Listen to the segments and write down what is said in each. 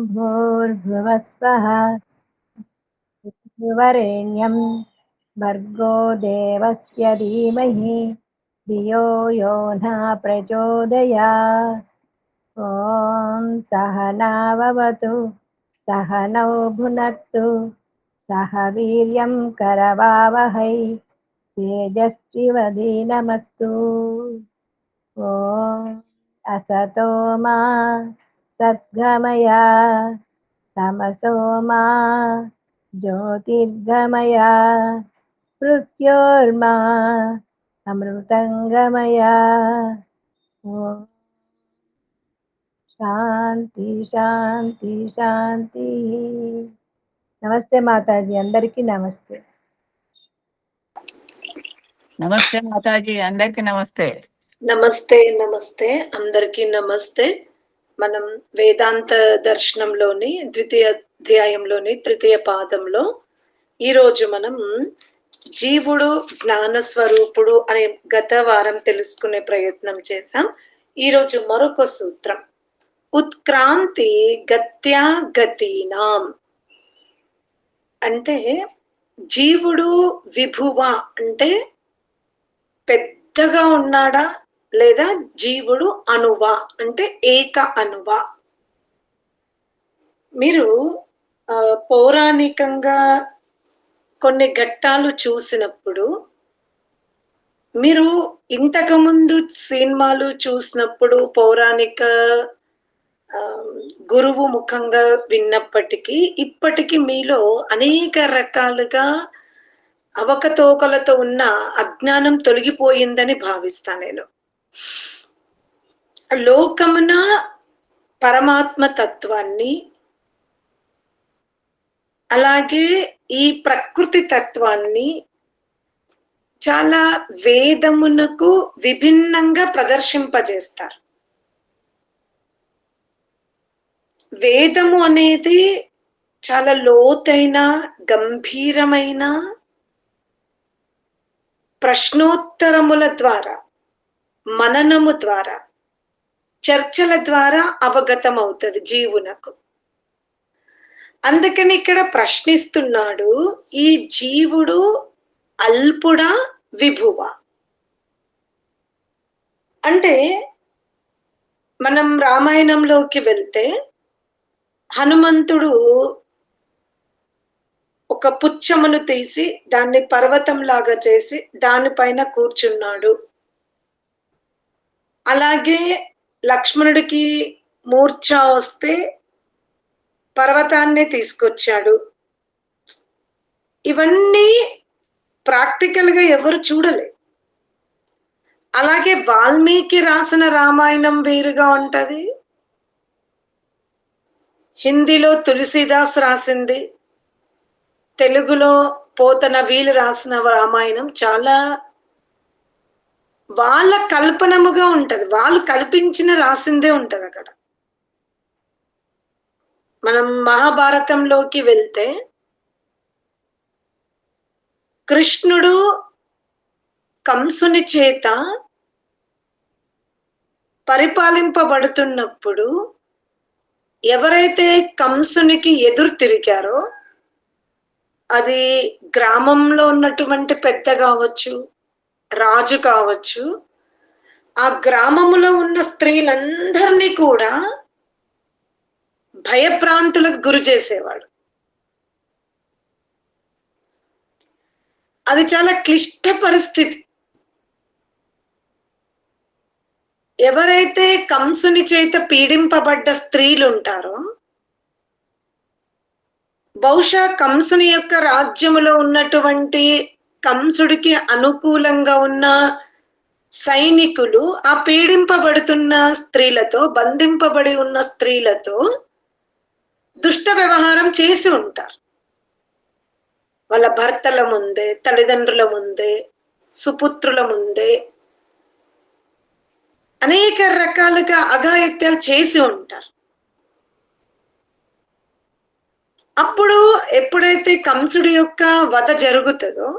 भूर्भुवस्वः वरेण्यं भर्गो देवस्य धीमहि धियो यो न प्रचोदयात्। ॐ सहनाववतु सहनौ भुनक्तु सह वीर्यं करवावहै तेजस्विवधीनमस्तु। ॐ असतो मा सद्गमया तमसो मा ज्योतिर्गमया मृत्योर्मा अमृतंगमया। ఓం శాంతి శాంతి శాంతి. నమస్తే మాతాజీ, అందరికీ నమస్తే. నమస్తే మాతాజీ, అందరికి నమస్తే. నమస్తే నమస్తే, అందరికీ నమస్తే. మనం వేదాంత దర్శనంలోని ద్వితీయ అధ్యాయంలోని తృతీయ పాదంలో ఈరోజు మనం జీవుడు జ్ఞాన స్వరూపుడు అనే గత వారం తెలుసుకునే ప్రయత్నం చేశాం. ఈరోజు మరొక సూత్రం, ఉత్క్రాంతి గత్యా గతీనాం. అంటే జీవుడు విభువ అంటే పెద్దగా ఉన్నాడా, లేదా జీవుడు అణువా అంటే ఏక అణువా. మీరు పౌరాణికంగా కొన్ని ఘట్టాలు చూసినప్పుడు, మీరు ఇంతకుముందు సినిమాలు చూసినప్పుడు పౌరాణిక గురువు ముఖంగా విన్నప్పటికీ ఇప్పటికీ మీలో అనేక రకాలుగా అవకతవకలతో ఉన్న అజ్ఞానం తొలగిపోయిందని భావిస్తా నేను. లోకమున పరమాత్మ తత్వాన్ని, అలాగే ఈ ప్రకృతి తత్వాన్ని చాలా వేదమునకు విభిన్నంగా ప్రదర్శింపజేస్తారు. వేదము అనేది చాలా లోతైన గంభీరమైన ప్రశ్నోత్తరముల ద్వారా, మననము ద్వారా, చర్చల ద్వారా అవగతం అవుతుంది జీవునకు. అందుకని ఇక్కడ ప్రశ్నిస్తున్నాడు, ఈ జీవుడు అల్పుడా విభువ అంటే. మనం రామాయణంలోకి వెళ్తే హనుమంతుడు ఒక పుచ్చమును తీసి దాన్ని పర్వతంలాగా చేసి దానిపైన కూర్చున్నాడు. అలాగే లక్ష్మణుడికి మూర్ఛ వస్తే పర్వతాన్ని తీసుకొచ్చాడు. ఇవన్నీ ప్రాక్టికల్ గా ఎవరు చూడలే. అలాగే వాల్మీకి రాసిన రామాయణం వేరుగా ఉంటది, హిందీలో తులసీదాస్ రాసింది, తెలుగులో పోతన వీలు రాసిన రామాయణం చాలా వాళ్ళ కల్పనముగా ఉంటది, వాళ్ళు కల్పించిన రాసిందే ఉంటది. అక్కడ మనం మహాభారతంలోకి వెళ్తే కృష్ణుడు కంసుని చేత పరిపాలింపబడుతున్నప్పుడు ఎవరైతే కంసునికి ఎదురు తిరిగారో, అది గ్రామంలో ఉన్నటువంటి పెద్ద కావచ్చు, రాజు కావచ్చు, ఆ గ్రామములో ఉన్న స్త్రీలందరినీ కూడా భయభ్రాంతులకు గురి చేసేవాడు. అది చాలా క్లిష్ట పరిస్థితి. ఎవరైతే కంసుని చేత పీడింపబడ్డ స్త్రీలు ఉంటారో, బహుశా కంసుని యొక్క రాజ్యములో ఉన్నటువంటి కంసుడికి అనుకూలంగా ఉన్న సైనికులు ఆ పీడింపబడుతున్న స్త్రీలతో, బంధింపబడి ఉన్న స్త్రీలతో దుష్ట వ్యవహారం చేసి ఉంటారు. వాళ్ళ భర్తల ముందే, తల్లిదండ్రుల ముందే, సుపుత్రుల ముందే అనేక రకాలుగా అఘాయిత్యాలు చేసి ఉంటారు. అప్పుడు ఎప్పుడైతే కంసుడి యొక్క వధ జరుగుతుందో,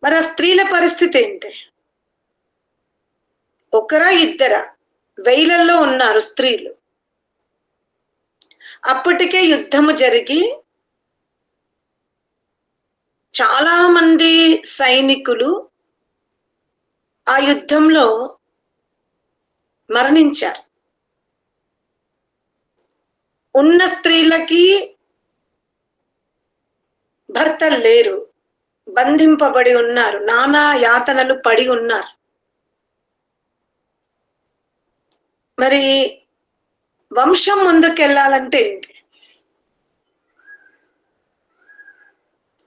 మరి ఆ స్త్రీల పరిస్థితి ఏంటి? ఒకరా ఇద్దరా? వేలల్లో ఉన్నారు స్త్రీలు. అప్పటికే యుద్ధము జరిగి చాలా మంది సైనికులు ఆ యుద్ధంలో మరణించారు. ఉన్న స్త్రీలకి భర్తలు లేరు, బంధింపబడి ఉన్నారు, నానా యాతనలు పడి ఉన్నారు. మరి వంశం ముందుకెళ్ళాలంటే ఏంటి?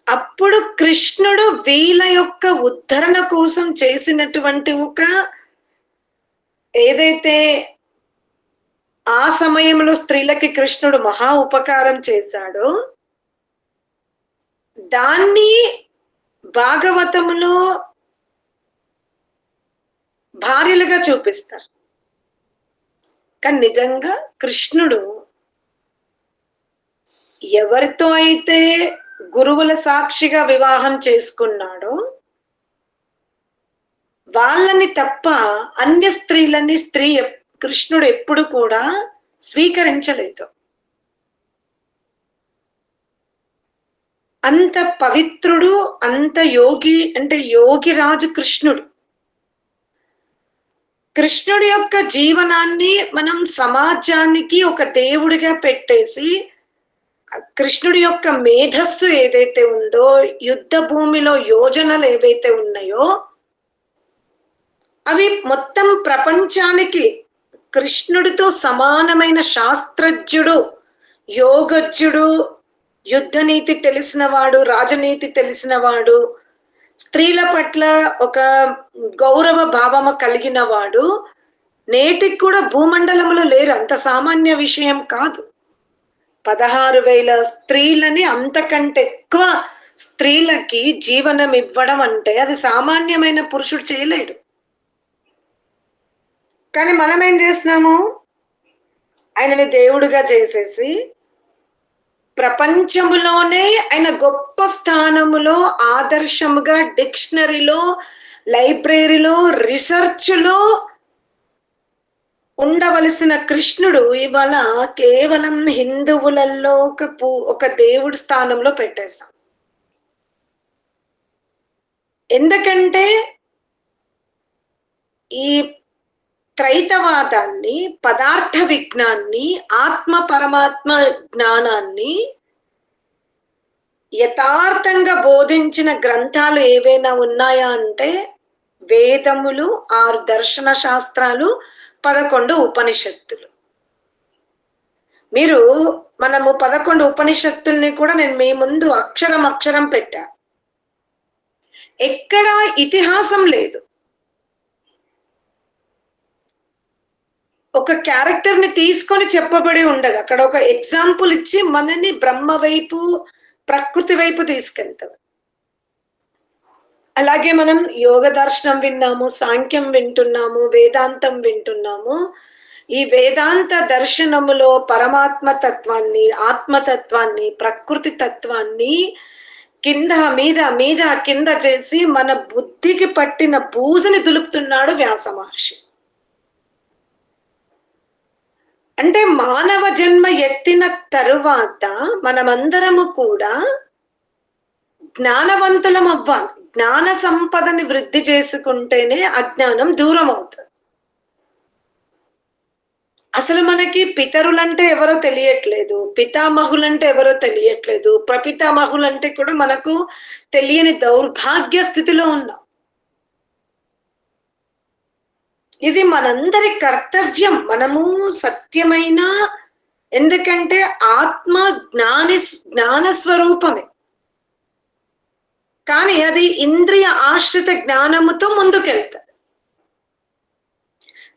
అప్పుడు కృష్ణుడు వీళ్ళ యొక్క ఉద్ధరణ కోసం చేసినటువంటి ఒక ఏదైతే ఆ సమయంలో స్త్రీలకి కృష్ణుడు మహా ఉపకారం చేశాడో దాన్ని భాగవతములో భార్యలుగా చూపిస్తారు. కానీ నిజంగా కృష్ణుడు ఎవరితో అయితే గురువుల సాక్షిగా వివాహం చేసుకున్నాడో వాళ్ళని తప్ప అన్య స్త్రీలని కృష్ణుడు ఎప్పుడు కూడా స్వీకరించలేదు. అంత పవిత్రుడు, అంత యోగి, అంటే యోగిరాజు కృష్ణుడు. కృష్ణుడి యొక్క జీవనాన్ని మనం సమాజానికి ఒక దేవుడిగా పెట్టేసి కృష్ణుడి యొక్క మేధస్సు ఏదైతే ఉందో, యుద్ధ భూమిలో యోజనలు ఏవైతే ఉన్నాయో అవి మొత్తం ప్రపంచానికి కృష్ణుడితో సమానమైన శాస్త్రజ్ఞుడు, యోగజ్ఞుడు, యుద్ధనీతి తెలిసినవాడు, రాజనీతి తెలిసినవాడు, స్త్రీల పట్ల ఒక గౌరవ భావము కలిగిన వాడు నేటికి కూడా భూమండలంలో లేరు. అంత సామాన్య విషయం కాదు. 16,000 స్త్రీలని, అంతకంటే ఎక్కువ స్త్రీలకి జీవనం ఇవ్వడం అంటే అది సామాన్యమైన పురుషుడు చేయలేడు. కానీ మనం ఏం చేస్తున్నాము? ఆయనని దేవుడిగా చేసేసి ప్రపంచంలోనే ఆయన గొప్ప స్థానములో, ఆదర్శముగా, డిక్షనరీలో, లైబ్రరీలో, రీసెర్చ్లో ఉండవలసిన కృష్ణుడు ఇవాళ కేవలం హిందువులలో ఒక దేవుడి స్థానంలో పెట్టేశాం. ఎందుకంటే ఈ త్రైతవాదాన్ని, పదార్థ విజ్ఞాన్ని, ఆత్మ పరమాత్మ జ్ఞానాన్ని యథార్థంగా బోధించిన గ్రంథాలు ఏవైనా ఉన్నాయా అంటే వేదములు, 6 దర్శన శాస్త్రాలు, 11 ఉపనిషత్తులు. మనము 11 ఉపనిషత్తుల్ని కూడా నేను మీ ముందు అక్షరం పెట్టా. ఎక్కడా ఇతిహాసం లేదు. ఒక క్యారెక్టర్ ని తీసుకొని చెప్పబడి ఉండదు. అక్కడ ఒక ఎగ్జాంపుల్ ఇచ్చి మనని బ్రహ్మ వైపు, ప్రకృతి వైపు తీసుకెళ్తాం. అలాగే మనం యోగ దర్శనం విన్నాము, సాంఖ్యం వింటున్నాము, వేదాంతం వింటున్నాము. ఈ వేదాంత దర్శనములో పరమాత్మ తత్వాన్ని, ఆత్మతత్వాన్ని, ప్రకృతి తత్వాన్ని కింద మీద మీద కింద చేసి మన బుద్ధికి పట్టిన బూజుని దులుపుతున్నాడు వ్యాస మహర్షి. అంటే మానవ జన్మ ఎత్తిన తరువాత మనమందరము కూడా జ్ఞానవంతులం అవ్వాలి. జ్ఞాన సంపదని వృద్ధి చేసుకుంటేనే అజ్ఞానం దూరం అవుతుంది. అసలు మనకి పితరులంటే ఎవరో తెలియట్లేదు, పితామహులంటే ఎవరో తెలియట్లేదు, ప్రపితామహులంటే కూడా మనకు తెలియని దౌర్భాగ్య స్థితిలో ఉన్నాం. ఇది మనందరి కర్తవ్యం. మనము సత్యమైన, ఎందుకంటే ఆత్మ జ్ఞాన స్వరూపమే, కానీ అది ఇంద్రియ ఆశ్రిత జ్ఞానముతో ముందుకెళ్తారు.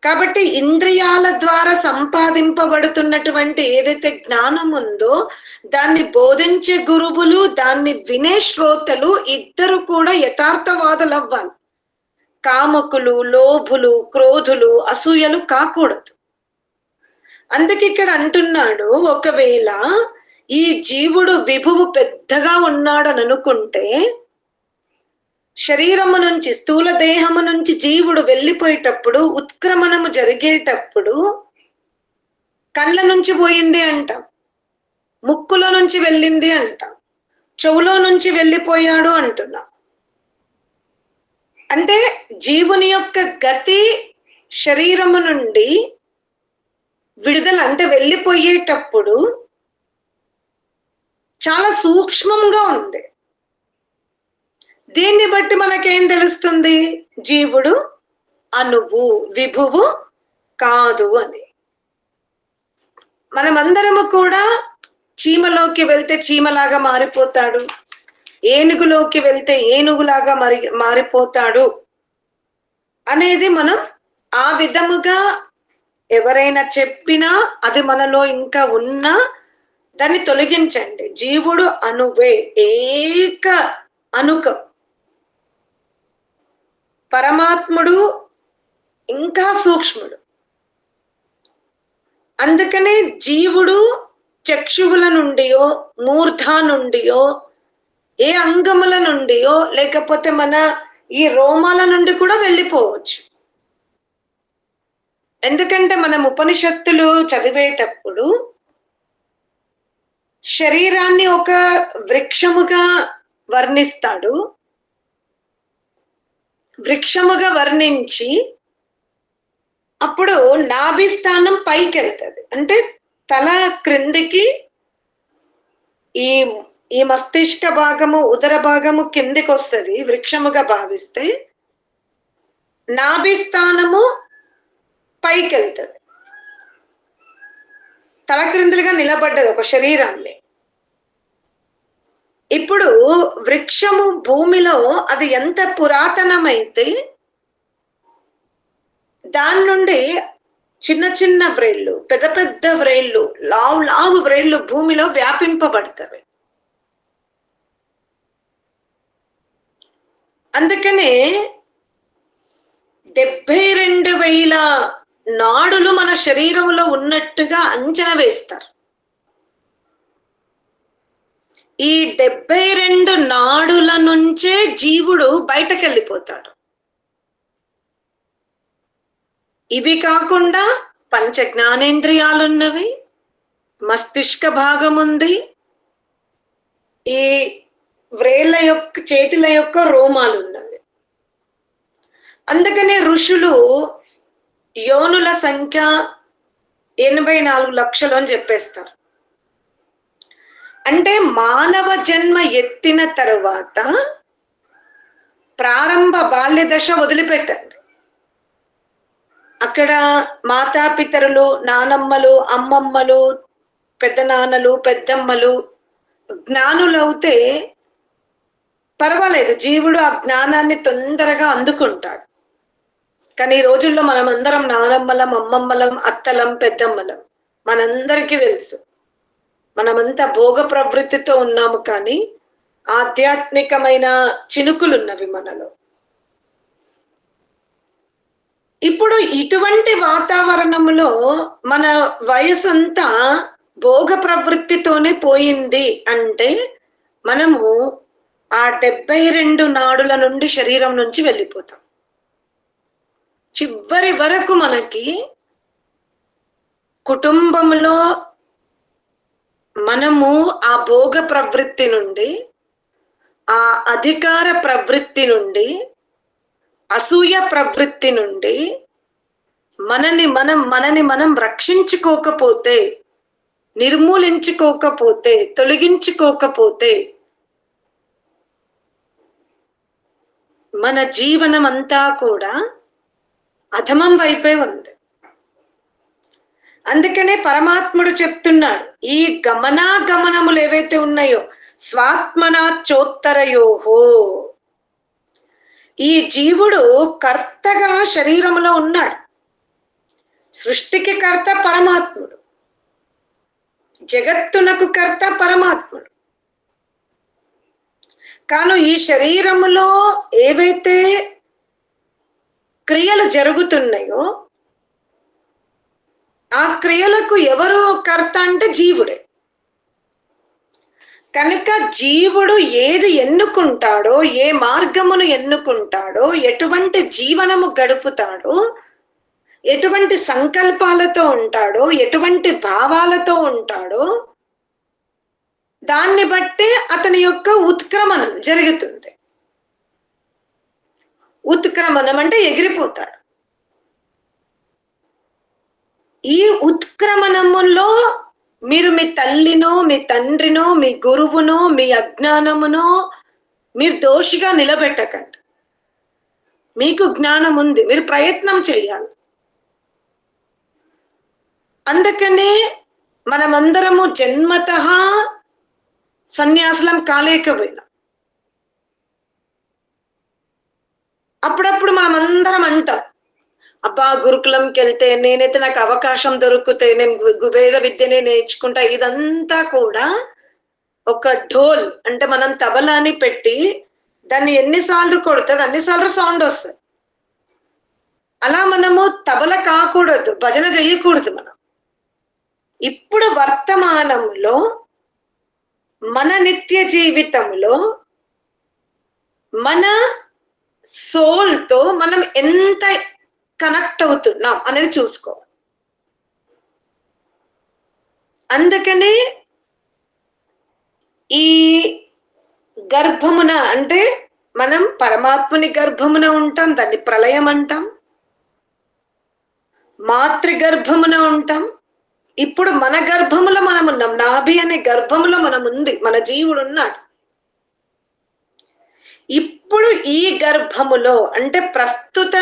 కాబట్టి ఇంద్రియాల ద్వారా సంపాదింపబడుతున్నటువంటి ఏదైతే జ్ఞానం ఉందో దాన్ని బోధించే గురువులు, దాన్ని వినే శ్రోతలు ఇద్దరు కూడా యథార్థవాదులు అవ్వాలి. కామకులు, లోభులు, క్రోధులు, అసూయలు కాకూడదు. అందుకే ఇక్కడ అంటున్నాడు, ఒకవేళ ఈ జీవుడు విభువు పెద్దగా ఉన్నాడని అనుకుంటే శరీరము నుంచి, స్థూల దేహము నుంచి జీవుడు వెళ్ళిపోయేటప్పుడు, ఉత్క్రమణము జరిగేటప్పుడు కళ్ళ నుంచి పోయింది అంటాం. ముక్కులో నుంచి వెళ్ళింది అంటాం, చెవులో నుంచి వెళ్ళిపోయాడు అంటున్నాం. అంటే జీవుని యొక్క గతి శరీరము నుండి విడుదల అంటే వెళ్ళిపోయేటప్పుడు చాలా సూక్ష్మంగా ఉంది. దీన్ని బట్టి మనకేం తెలుస్తుంది? జీవుడు అణువు, విభువు కాదు అని. మనమందరము కూడా చీమలోకి వెళ్తే చీమలాగా మారిపోతాడు, ఏనుగులోకి వెళ్తే ఏనుగులాగా మారిపోతాడు అనేది మనం ఆ విధముగా ఎవరైనా చెప్పినా అది మనలో ఇంకా ఉన్నా దాన్ని తొలగించండి. జీవుడు అణువే, ఏక అణుకం. పరమాత్ముడు ఇంకా సూక్ష్ముడు. అందుకనే జీవుడు చక్షువుల నుండియో మూర్ధ నుండియో ఏ అంగముల నుండియో లేకపోతే మన ఈ రోమాల నుండి కూడా వెళ్ళిపోవచ్చు. ఎందుకంటే మనం ఉపనిషత్తులు చదివేటప్పుడు శరీరాన్ని ఒక వృక్షముగా వర్ణిస్తాడు. వృక్షముగా వర్ణించి అప్పుడు నాభి స్థానం పైకి వెళ్తుంది. అంటే తల క్రిందికి ఈ మస్తిష్క భాగము ఉదర భాగము కిందికి వస్తుంది వృక్షముగా భావిస్తే. నాభి స్థానము పైకి వెళ్తుంది, తల క్రిందులుగా నిలబడ్డది ఒక శరీరాన్ని. ఇప్పుడు వృక్షము భూమిలో అది ఎంత పురాతనమైతే దాని నుండి చిన్న చిన్న వ్రేళ్ళు, పెద్ద పెద్ద వ్రేళ్ళు, లావు వ్రేళ్ళు భూమిలో వ్యాపింపబడతవి. అందుకనే 72,000 నాడులు మన శరీరంలో ఉన్నట్టుగా అంచనా వేస్తారు. ఈ 72 నాడుల నుంచే జీవుడు బయటకు వెళ్ళిపోతాడు. ఇవి కాకుండా పంచ జ్ఞానేంద్రియాలున్నవి, మస్తిష్క భాగం ఉంది, ఈ వ్రేళ్ళ యొక్క చేతుల యొక్క రోమాలు ఉన్నవి. అందుకనే ఋషులు యోనుల సంఖ్య 84 లక్షలు అని చెప్పేస్తారు. అంటే మానవ జన్మ ఎత్తిన తరువాత ప్రారంభ బాల్య దశ వదిలిపెట్టండి. అక్కడ మాతాపితరులు, నానమ్మలు, అమ్మమ్మలు, పెద్ద నాన్నలు, పెద్దమ్మలు జ్ఞానులవుతే పర్వాలేదు, జీవుడు ఆ జ్ఞానాన్ని తొందరగా అందుకుంటాడు. కానీ ఈ రోజుల్లో మనమందరం నానమ్మలం, అమ్మమ్మలం, అత్తలం, పెద్దమ్మలం. మనందరికీ తెలుసు మనమంతా భోగ ప్రవృత్తితో ఉన్నాము, కానీ ఆధ్యాత్మికమైన చినుకులున్నవి మనలో. ఇప్పుడు ఇటువంటి వాతావరణంలో మన వయసంతా భోగ ప్రవృత్తితోనే పోయింది అంటే మనము ఆ 72 నాడుల నుండి శరీరం నుంచి వెళ్ళిపోతాం. చివరి వరకు మనకి కుటుంబంలో మనము ఆ భోగ ప్రవృత్తి నుండి, ఆ అధికార ప్రవృత్తి నుండి, అసూయ ప్రవృత్తి నుండి మనని మనం రక్షించుకోకపోతే, నిర్మూలించుకోకపోతే, తొలగించుకోకపోతే మన జీవనం అంతా కూడా అధమం వైపే ఉంది. అందుకనే పరమాత్ముడు చెప్తున్నాడు, ఈ గమనాగమనములు ఏవైతే ఉన్నాయో స్వాత్మనాచోత్తరయోహో, ఈ జీవుడు కర్తగా శరీరంలో ఉన్నాడు. సృష్టికి కర్త పరమాత్ముడు, జగత్తునకు కర్త పరమాత్ముడు. కాను ఈ శరీరములో ఏవైతే క్రియలు జరుగుతున్నాయో ఆ క్రియలకు ఎవరు కర్త అంటే జీవుడే. కనుక జీవుడు ఏది ఎన్నుకుంటాడో, ఏ మార్గమును ఎన్నుకుంటాడో, ఎటువంటి జీవనము గడుపుతాడో, ఎటువంటి సంకల్పాలతో ఉంటాడో, ఎటువంటి భావాలతో ఉంటాడో దాన్ని బట్టే అతని యొక్క ఉత్క్రమణం జరుగుతుంది. ఉత్క్రమణం అంటే ఎగిరిపోతాడు. ఈ ఉత్క్రమణములో మీరు మీ తల్లినో, మీ తండ్రినో, మీ గురువునో, మీ అజ్ఞానమునో మీరు దోషిగా నిలబెట్టకండి. మీకు జ్ఞానం ఉంది, మీరు ప్రయత్నం చేయాలి. అందుకనే మనమందరము జన్మతః సన్యాసులం కాలేకపోయినాం. అప్పుడప్పుడు మనం అందరం అంటాం, అబ్బా గురుకులంకి వెళ్తే, నేనైతే నాకు అవకాశం దొరికితే నేను వేద విద్యనే నేర్చుకుంటా. ఇదంతా కూడా ఒక ఢోల్ అంటే మనం తబలాని పెట్టి దాన్ని ఎన్నిసార్లు కొడుతుంది అన్నిసార్లు సౌండ్ వస్తుంది. అలా మనము తబల కాకూడదు, భజన చేయకూడదు. మనం ఇప్పుడు వర్తమానంలో మన నిత్య జీవితంలో మన సోల్తో మనం ఎంత కనెక్ట్ అవుతున్నాం అనేది చూసుకోవాలి. అందుకనే ఈ గర్భమున అంటే మనం పరమాత్ముని గర్భమున ఉంటాం, దాన్ని ప్రళయం అంటాం. మాతృ గర్భమున ఉంటాం. ఇప్పుడు మన గర్భములో మనం ఉన్నాం, నాభి అనే గర్భములో మనం ఉంది, మన జీవుడు ఉన్నాడు. ఇప్పుడు ఈ గర్భములో అంటే ప్రస్తుత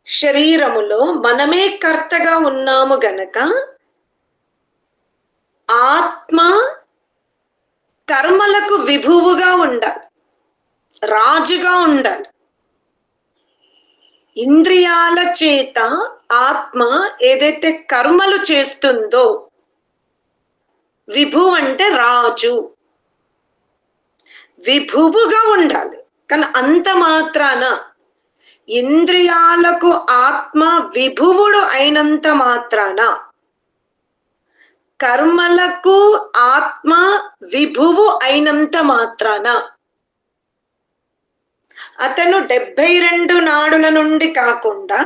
శరీరములో మనమే కర్తగా ఉన్నాము గనక ఆత్మ కర్మలకు విభువుగా ఉండాలి, రాజుగా ఉండాలి. ఇంద్రియాల చేత ఆత్మ ఏదైతే కర్మలు చేస్తుందో, విభు అంటే రాజు, విభువుగా ఉండాలి. కానీ అంత మాత్రాన ఇంద్రియాలకు ఆత్మ విభువుడు అయినంత మాత్రాన కర్మలకు ఆత్మ విభువు అయినంత మాత్రాన అతను 72 నాడుల నుండి కాకుండా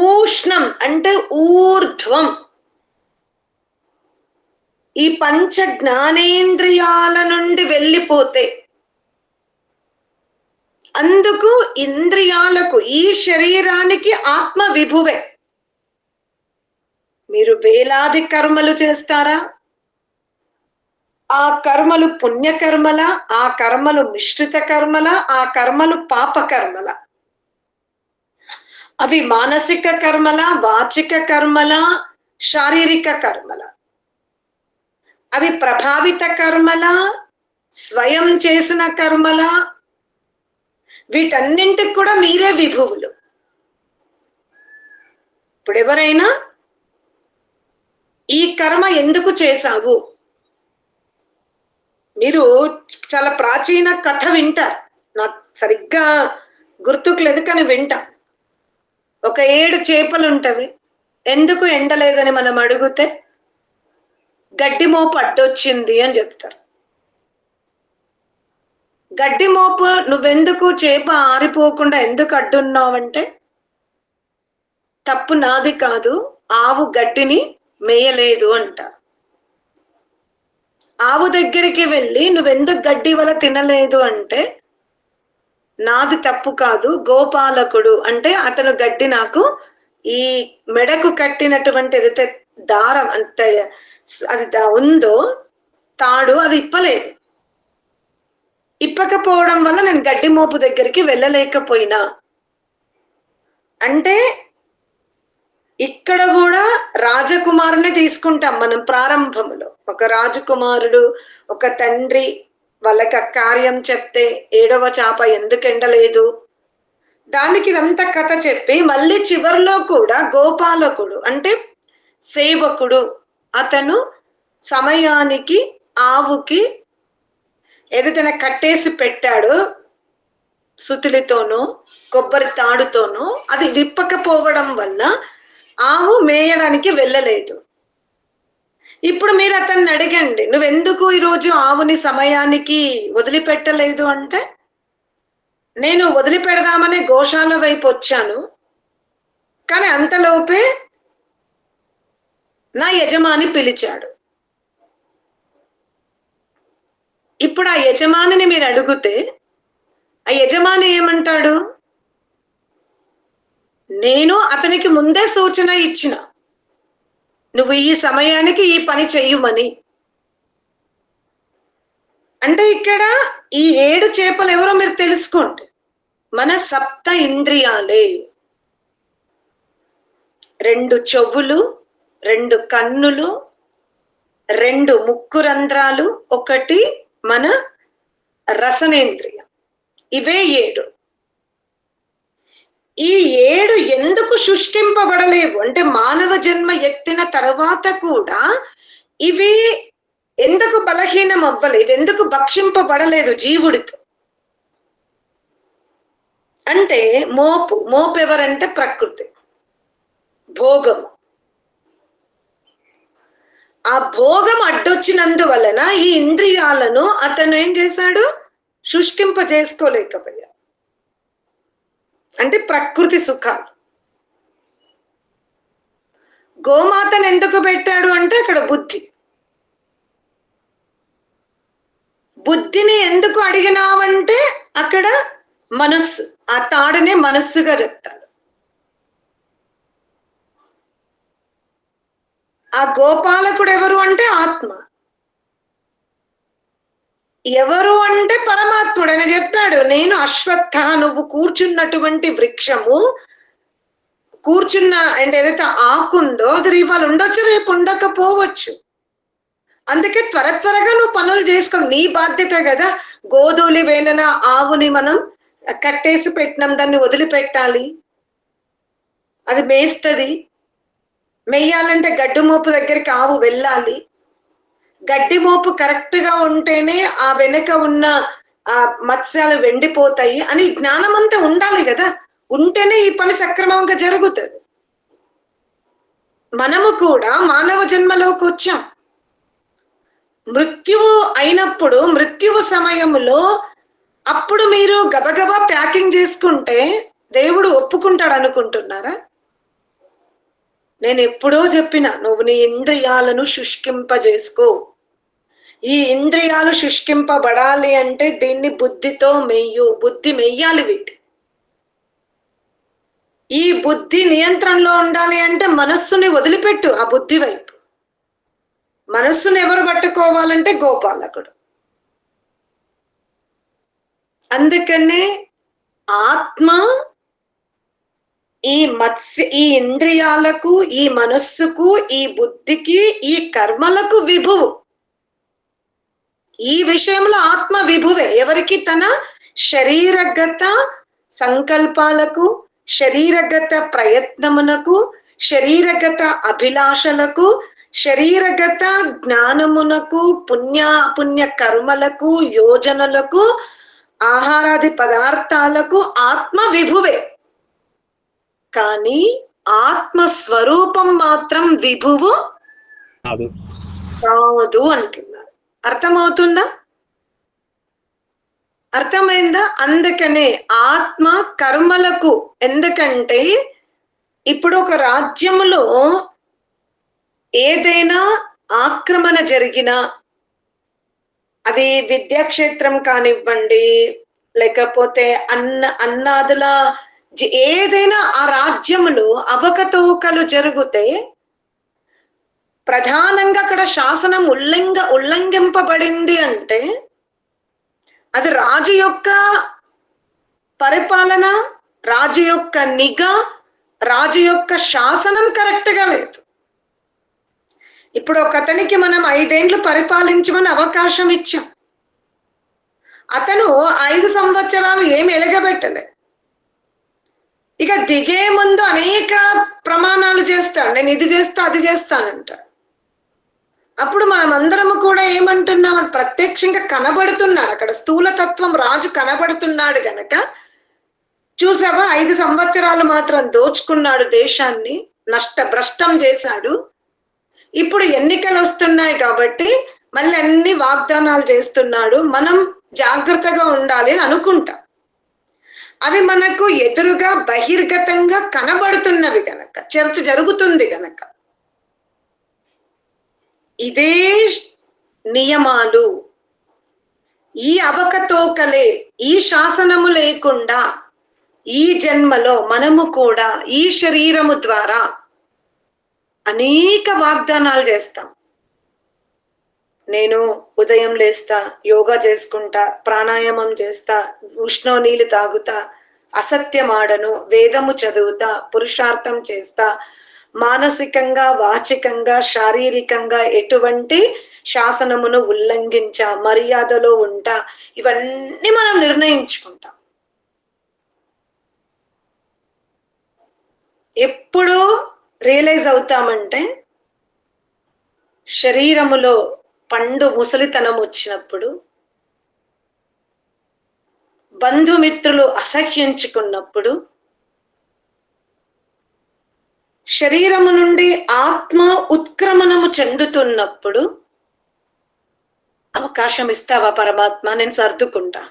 ఊష్ణం అంటే ఊర్ధ్వం ఈ పంచ జ్ఞానేంద్రియాల నుండి వెళ్ళిపోతే, అందుకు ఇంద్రియాలకు ఈ శరీరానికి ఆత్మ విభువే. మీరు వేలాది కర్మలు చేస్తారా, ఆ కర్మలు పుణ్యకర్మల, ఆ కర్మలు మిశ్రిత కర్మల, ఆ కర్మలు పాప కర్మల, అవి మానసిక కర్మల, వాచిక కర్మల, శారీరక కర్మల, అవి ప్రభావిత కర్మల, స్వయం చేసిన కర్మల, వీటన్నింటికి కూడా మీరే విభువులు. ఇప్పుడు ఎవరైనా ఈ కర్మ ఎందుకు చేశావు, మీరు చాలా ప్రాచీన కథ వింటారు, నాకు సరిగ్గా గుర్తుకు లేదు కానీ వింటా. ఒక 7 చేపలు ఉంటవి, ఎందుకు ఎండలేదని మనం అడిగితే గడ్డి మోపు అడ్డొచ్చింది అని చెప్తారు. గడ్డి మోపు నువ్వెందుకు చేప ఆరిపోకుండా ఎందుకు అడ్డున్నావంటే, తప్పు నాది కాదు, ఆవు గడ్డిని మేయలేదు అంటారు. ఆవు దగ్గరికి వెళ్ళి నువ్వెందుకు గడ్డి వల్ల తినలేదు అంటే, నాది తప్పు కాదు, గోపాలకుడు అంటే అతను గడ్డి నాకు ఈ మెడకు కట్టినటువంటి ఏదైతే దారం అంత అది ఉందో తాడు అది ఇప్పలేదు, ఇప్పకపోవడం వల్ల నేను గడ్డి మోపు దగ్గరికి వెళ్ళలేకపోయినా అంటే, ఇక్కడ కూడా రాజకుమారుని తీసుకుంటాం మనం. ప్రారంభంలో ఒక రాజకుమారుడు, ఒక తండ్రి వాళ్ళకి కార్యం చెప్తే 7వ చేప ఎందుకు ఎండలేదు, దానికి ఇదంతా కథ చెప్పి మళ్ళీ చివరిలో కూడా గోపాలకుడు అంటే సేవకుడు, అతను సమయానికి ఆవుకి ఏదైతే కట్టేసి పెట్టాడో సుతులితోనో కొబ్బరి తాడుతోనో, అది విప్పకపోవడం వల్ల ఆవు మేయడానికి వెళ్ళలేదు. ఇప్పుడు మీరు అతన్ని అడగండి, నువ్వెందుకు ఈరోజు ఆవుని సమయానికి వదిలిపెట్టలేదు అంటే, నేను వదిలిపెడదామనే గోశాల వైపు వచ్చాను, కానీ అంతలోపే నా యజమాని పిలిచాడు. ఇప్పుడు ఆ యజమానిని మీరు అడిగితే ఆ యజమాని ఏమంటాడు? నేను అతనికి ముందే సూచన ఇచ్చిన, నువ్వు ఈ సమయానికి ఈ పని చెయ్యమని. అంటే ఇక్కడ ఈ 7 చేపలు ఎవరో మీరు తెలుసుకోండి. మన సప్త ఇంద్రియాలే. 2 చెవులు, 2 కన్నులు, 2 ముక్కు రంధ్రాలు, 1 మన రసనేంద్రియం. ఇవే 7. ఈ 7 ఎందుకు శుష్కింపబడలేవు అంటే మానవ జన్మ ఎత్తిన తర్వాత కూడా ఇవి ఎందుకు బలహీనం అవ్వలేదు, ఎందుకు భక్షింపబడలేదు జీవుడితో అంటే మోపు ఎవరంటే ప్రకృతి, భోగం. ఆ భోగం అడ్డొచ్చినందువలన ఈ ఇంద్రియాలను అతను ఏం చేశాడు? శుష్కింప చేసుకోలేకపోయాడు. అంటే ప్రకృతి సుఖాలు. గోమాతను ఎందుకు పెట్టాడు అంటే అక్కడ బుద్ధిని ఎందుకు అడిగినావంటే అక్కడ మనస్సు. ఆ తాడునే మనస్సుగా చెప్తాడు. ఆ గోపాలకుడు ఎవరు అంటే ఆత్మ. ఎవరు అంటే పరమాత్ముడు. ఆయన చెప్పాడు, నేను అశ్వత్థ, నువ్వు కూర్చున్నటువంటి వృక్షము, కూర్చున్న అంటే ఏదైతే ఆకుందో అది ఇవాళ ఉండొచ్చు, రేపు ఉండకపోవచ్చు. అందుకే త్వరగా నువ్వు పనులు చేసుకో, నీ బాధ్యత కదా. గోధూళి వేలన ఆవుని మనం కట్టేసి పెట్టినాం, దాన్ని వదిలిపెట్టాలి, అది మేస్తుంది. మెయ్యాలంటే గడ్డి మోపు దగ్గరికి ఆవు వెళ్ళాలి. గడ్డి మోపు కరెక్ట్ గా ఉంటేనే ఆ వెనక ఉన్న ఆ మత్స్యాలు వెండిపోతాయి అని జ్ఞానం అంతా ఉండాలి కదా. ఉంటేనే ఈ పని సక్రమంగా జరుగుతుంది. మనము కూడా మానవ జన్మలోకి వచ్చాం. మృత్యువు అయినప్పుడు, మృత్యువు సమయంలో అప్పుడు మీరు గబగబా ప్యాకింగ్ చేసుకుంటే దేవుడు ఒప్పుకుంటాడు అనుకుంటున్నారా? నేను ఎప్పుడో చెప్పిన, నువ్వు నీ ఇంద్రియాలను శుష్కింపజేసుకో. ఈ ఇంద్రియాలు శుష్కింపబడాలి అంటే దీన్ని బుద్ధితో బుద్ధి మెయ్యాలి. వీటి ఈ బుద్ధి నియంత్రణలో ఉండాలి అంటే మనస్సుని వదిలిపెట్టు ఆ బుద్ధి వైపు. మనస్సును ఎవరు పట్టుకోవాలంటే గోపాలకుడు. అందుకనే ఆత్మ ఈ ఇంద్రియాలకు, ఈ మనస్సుకు, ఈ బుద్ధికి, ఈ కర్మలకు విభువు. ఈ విషయంలో ఆత్మ విభువే. ఎవరికి? తన శరీరగత సంకల్పాలకు, శరీరగత ప్రయత్నమునకు, శరీరగత అభిలాషలకు, శరీరగత జ్ఞానమునకు, పుణ్య కర్మలకు, యోజనలకు, ఆహారాది పదార్థాలకు ఆత్మ విభువే. కానీ ఆత్మ స్వరూపం మాత్రం విభువు కాదు అంటున్నారు. అర్థమవుతుందా? అర్థమైందా? అందుకనే ఆత్మ కర్మలకు, ఎందుకంటే ఇప్పుడు ఒక రాజ్యములో ఏదైనా ఆక్రమణ జరిగినా, అది విద్యాక్షేత్రం కానివ్వండి, లేకపోతే అన్నాదుల ఏదైనా ఆ రాజ్యములో అవకతవకలు జరిగితే ప్రధానంగా అక్కడ శాసనం ఉల్లంఘింపబడింది అంటే అది రాజు యొక్క పరిపాలన, రాజు యొక్క నిఘా, రాజు యొక్క శాసనం కరెక్ట్ గా లేదు. ఇప్పుడు ఒక అతనికి మనం 5 ఏళ్ళు పరిపాలించమని అవకాశం ఇచ్చాం. అతను 5 సంవత్సరాలు ఏమి ఎలగబెట్టలే. ఇక దిగే ముందు అనేక ప్రమాణాలు చేస్తాడు, నేను ఇది చేస్తా అది చేస్తానంట. అప్పుడు మనం అందరము కూడా ఏమంటున్నాం, అది ప్రత్యక్షంగా కనబడుతున్నాడు. అక్కడ స్థూలతత్వం రాజు కనబడుతున్నాడు గనక, చూసావా 5 సంవత్సరాలు మాత్రం దోచుకున్నాడు, దేశాన్ని భ్రష్టం చేశాడు. ఇప్పుడు ఎన్నికలు వస్తున్నాయి కాబట్టి మళ్ళీ అన్ని వాగ్దానాలు చేస్తున్నాడు, మనం జాగ్రత్తగా ఉండాలి అని అనుకుంటాం. అవి మనకు ఎదురుగా బహిర్గతంగా కనబడుతున్నవి గనక, చర్చ జరుగుతుంది గనక. ఇదే నియమాలు, ఈ అవకతవకలే, ఈ శాసనము లేకుండా ఈ జన్మలో మనము కూడా ఈ శరీరము ద్వారా అనేక వాగ్దానాలు చేస్తాం. నేను ఉదయం లేస్తా, యోగా చేసుకుంటా, ప్రాణాయామం చేస్తా, ఉష్ణ నీళ్ళు తాగుతా, అసత్యం ఆడను, వేదము చదువుతా, పురుషార్థం చేస్తా, మానసికంగా వాచికంగా శారీరకంగా ఎటువంటి శాసనమును ఉల్లంఘించా, మర్యాదలో ఉంటా, ఇవన్నీ మనం నిర్ణయించుకుంటాం. ఎప్పుడు రియలైజ్ అవుతామంటే శరీరములో పండు ముసలితనం వచ్చినప్పుడు, బంధుమిత్రులు అసహ్యించుకున్నప్పుడు, శరీరము నుండి ఆత్మ ఉత్క్రమణము చెందుతున్నప్పుడు, అవకాశం ఇస్తావా పరమాత్మ, నేను సర్దుకుంటా.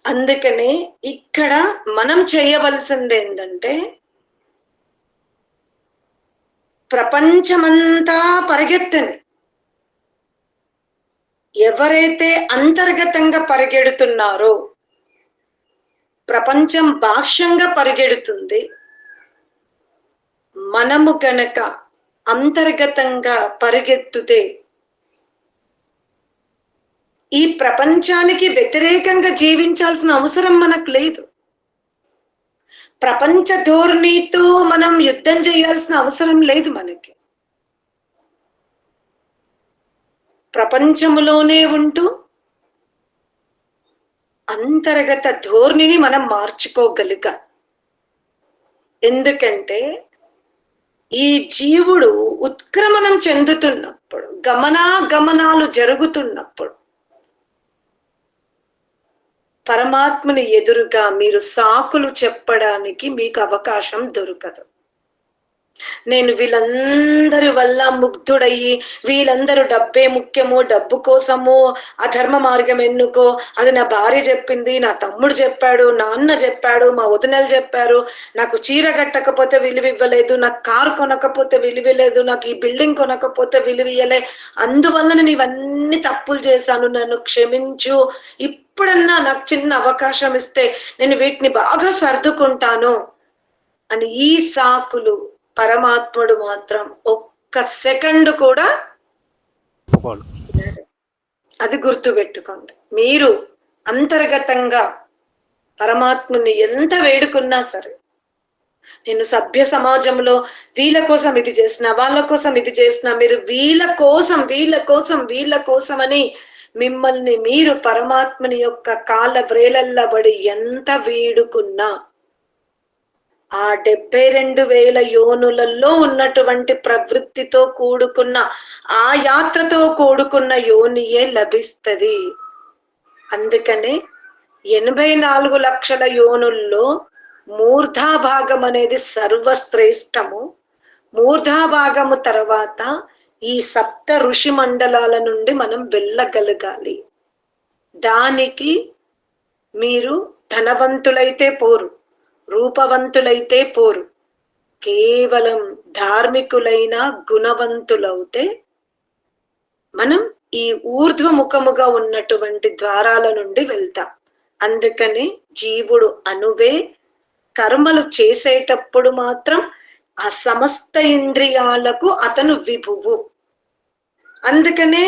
అందుకనే ఇక్కడ మనం చేయవలసింది ఏంటంటే, ప్రపంచమంతా పరిగెత్తని, ఎవరైతే అంతర్గతంగా పరిగెడుతున్నారో, ప్రపంచం బాహ్యంగా పరిగెడుతుంది, మనము గనక అంతర్గతంగా పరిగెత్తుతే ఈ ప్రపంచానికి వ్యతిరేకంగా జీవించాల్సిన అవసరం మనకు లేదు. ప్రపంచ ధోరణితో మనం యుద్ధం చేయాల్సిన అవసరం లేదు మనకి. ప్రపంచములోనే ఉంటూ అంతర్గత ధోరణిని మనం మార్చుకోగలిగాం. ఎందుకంటే ఈ జీవుడు ఉత్క్రమణం చెందుతున్నప్పుడు, గమనాలు జరుగుతున్నప్పుడు, పరమాత్మని ఎదురుగా మీరు సాకులు చెప్పడానికి మీకు అవకాశం దొరకదు. నేను వీళ్ళందరి వల్ల ముగ్ధుడయ్యి, వీళ్ళందరూ డబ్బే ముఖ్యమో, డబ్బు కోసమో అధర్మ మార్గం ఎన్నుకో, అది నా భార్య చెప్పింది, నా తమ్ముడు చెప్పాడు, నాన్న చెప్పాడు, మా వదినలు చెప్పారు, నాకు చీర కట్టకపోతే విలువ ఇవ్వలేదు, నాకు కారు కొనకపోతే విలువ లేదు, నాకు ఈ బిల్డింగ్ కొనకపోతే విలువ ఇయ్యలే, అందువల్ల నేను ఇవన్నీ తప్పులు చేశాను, నన్ను క్షమించు, ఇప్పుడన్నా నాకు చిన్న అవకాశం ఇస్తే నేను వీటిని బాగా సర్దుకుంటాను అని ఈ సాకులు పరమాత్ముడు మాత్రం ఒక్క సెకండ్ కూడా, అది గుర్తుపెట్టుకోండి. మీరు అంతర్గతంగా పరమాత్ముని ఎంత వేడుకున్నా సరే, నేను సభ్య సమాజంలో వీళ్ళ కోసం ఇది చేసిన, వాళ్ళ కోసం ఇది చేసిన, మీరు వీళ్ళ కోసం అని మిమ్మల్ని మీరు పరమాత్మని యొక్క కాళ్ళ వ్రేలల్లబడి ఎంత వేడుకున్నా, ఆ 72,000 యోనులలో ఉన్నటువంటి ప్రవృత్తితో కూడుకున్న, ఆ యాత్రతో కూడుకున్న యోనియే లభిస్తది. అందుకనే 84 లక్షల యోనుల్లో మూర్ధాభాగం అనేది సర్వశ్రేష్టము. మూర్ధాభాగము తర్వాత ఈ సప్త ఋషి మండలాల నుండి మనం వెళ్ళగలగాలి. దానికి మీరు ధనవంతులైతే పోరు, రూపవంతులైతే పోరు, కేవలం ధార్మికులైన గుణవంతులవుతే మనం ఈ ఊర్ధ్వముఖముగా ఉన్నటువంటి ద్వారాల నుండి వెళ్తాం. అందుకని జీవుడు అనువే కర్మలు చేసేటప్పుడు మాత్రం ఆ సమస్త ఇంద్రియాలకు అతను విభువు. అందుకనే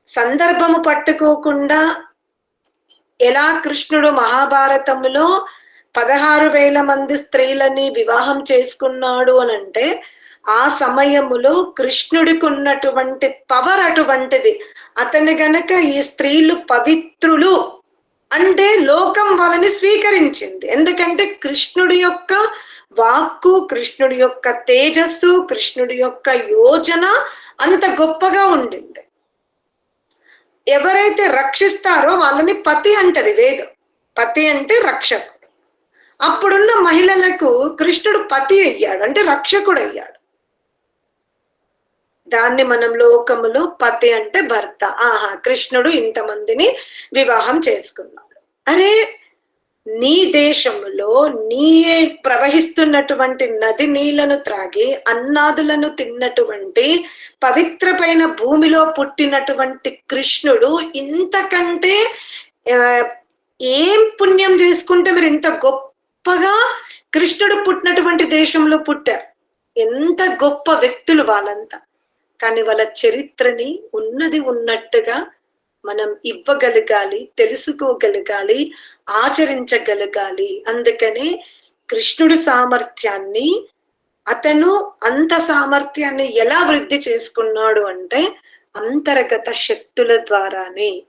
సందర్భము పట్టుకోకుండా ఎలా కృష్ణుడు మహాభారతములో 16,000 మంది స్త్రీలని వివాహం చేసుకున్నాడు అనంటే, ఆ సమయములో కృష్ణుడికి ఉన్నటువంటి పవర్ అటువంటిది. అతని గనక ఈ స్త్రీలు పవిత్రులు అంటే లోకం వాళ్ళని స్వీకరించింది. ఎందుకంటే కృష్ణుడి యొక్క వాక్కు, కృష్ణుడి యొక్క తేజస్సు, కృష్ణుడి యొక్క యోజన అంత గొప్పగా ఉండింది. ఎవరైతే రక్షిస్తారో వాళ్ళని పతి అంటది వేదం. పతి అంటే రక్షకుడు. అప్పుడున్న మహిళలకు కృష్ణుడు పతి అయ్యాడు, అంటే రక్షకుడు అయ్యాడు. దాన్ని మనం లోకములో పతి అంటే భర్త. ఆహా, కృష్ణుడు ఇంతమందిని వివాహం చేసుకున్నాడు. అరే, నీ దేశములో నీ ప్రవహిస్తున్నటువంటి నది నీళ్లను త్రాగి అన్నాదులను తిన్నటువంటి పవిత్రమైన భూమిలో పుట్టినటువంటి కృష్ణుడు ఇంతకంటే ఏం పుణ్యం చేసుకుంటే మీరు ఇంత గొప్పగా కృష్ణుడు పుట్టినటువంటి దేశంలో పుట్టారు. ఎంత గొప్ప వ్యక్తులు వాళ్ళంతా. కానీ వాళ్ళ చరిత్రని ఉన్నది ఉన్నట్టుగా మనం ఇవ్వగలగాలి, తెలుసుకోగలగాలి, ఆచరించగలగాలి. అందుకనే కృష్ణుడి సామర్థ్యాన్ని, అతను అంత సామర్థ్యాన్ని ఎలా వృద్ధి చేసుకున్నాడు అంటే అంతర్గత శక్తుల ద్వారానే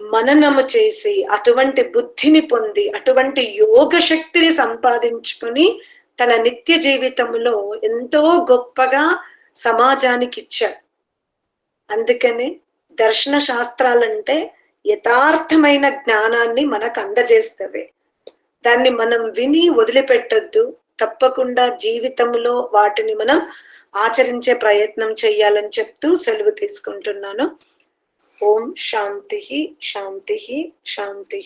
మననము చేసి అటువంటి బుద్ధిని పొంది అటువంటి యోగ శక్తిని సంపాదించుకుని తన నిత్య జీవితంలో ఎంతో గొప్పగా సమాజానికి ఇచ్చాడు. అందుకనే దర్శన శాస్త్రాలంటే యథార్థమైన జ్ఞానాన్ని మనకు అందజేస్తవే. దాన్ని మనం విని వదిలిపెట్టొద్దు. తప్పకుండా జీవితంలో వాటిని మనం ఆచరించే ప్రయత్నం చేయాలని చెప్తూ సెలవు తీసుకుంటున్నాను. ఓం శాంతి శాంతి శాంతి.